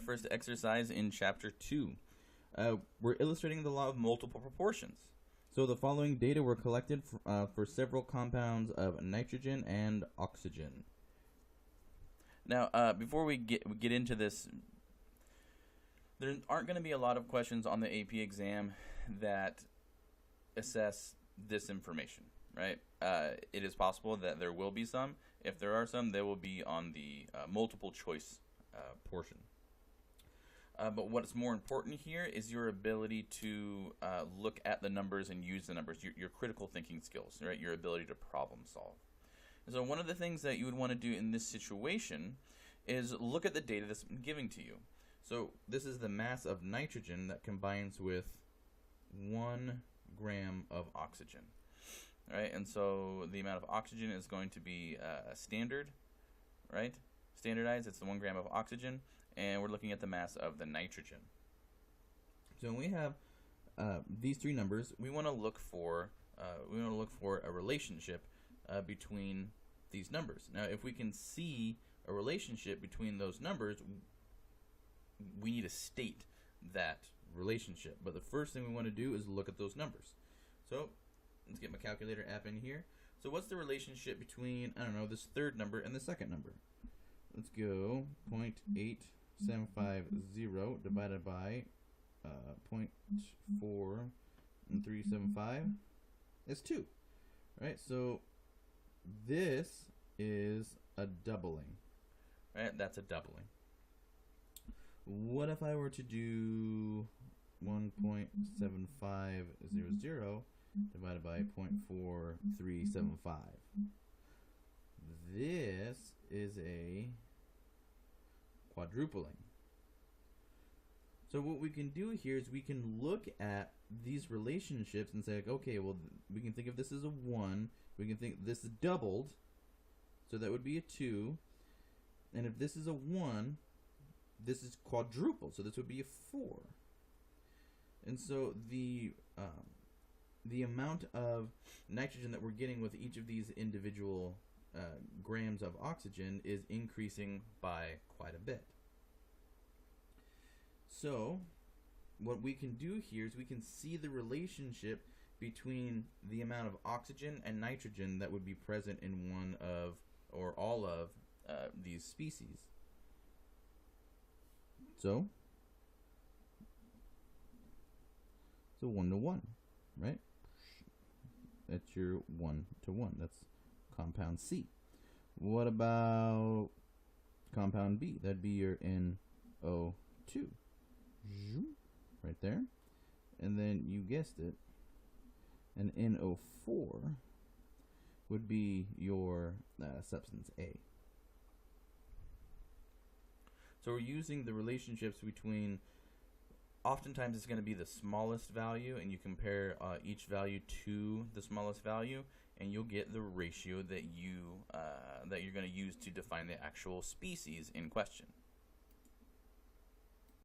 first exercise in Chapter 2. We're illustrating the law of multiple proportions. So the following data were collected for several compounds of nitrogen and oxygen. Now, before we get into this, there aren't going to be a lot of questions on the AP exam that assess this information, right? It is possible that there will be some. If there are some, they will be on the multiple choice portion. But what's more important here is your ability to look at the numbers and use the numbers, your critical thinking skills, right? Your ability to problem solve. And so one of the things that you would want to do in this situation is look at the data that's been given to you. So this is the mass of nitrogen that combines with 1 gram of oxygen, right? And so the amount of oxygen is going to be standard, right? Standardized, it's the 1 gram of oxygen, and we're looking at the mass of the nitrogen. So when we have these three numbers, we want to look for a relationship between these numbers. Now, if we can see a relationship between those numbers, we need to state that relationship. But the first thing we want to do is look at those numbers. So let's get my calculator app in here. So what's the relationship between, I don't know, this third number and the second number? Let's go 0.8750 divided by 0.4375 is 2. Right? So this is a doubling. Right? That's a doubling. What if I were to do 1.7500 divided by 0.4375? This is a quadrupling. So what we can do here is we can look at these relationships and say, like, okay, well, we can think of this as a 1. We can think this is doubled, so that would be a 2. And if this is a 1, this is quadrupled, so this would be a 4. And so the amount of nitrogen that we're getting with each of these individual grams of oxygen is increasing by quite a bit. So what we can do here is we can see the relationship between the amount of oxygen and nitrogen that would be present in one of or all of these species. So 1 to 1, right? That's your 1 to 1. That's compound C. What about compound B? That'd be your NO2. Right there. And then you guessed it, an NO4 would be your substance A. So we're using the relationships between, oftentimes it's going to be the smallest value, and you compare each value to the smallest value, and you'll get the ratio that you're going to use to define the actual species in question.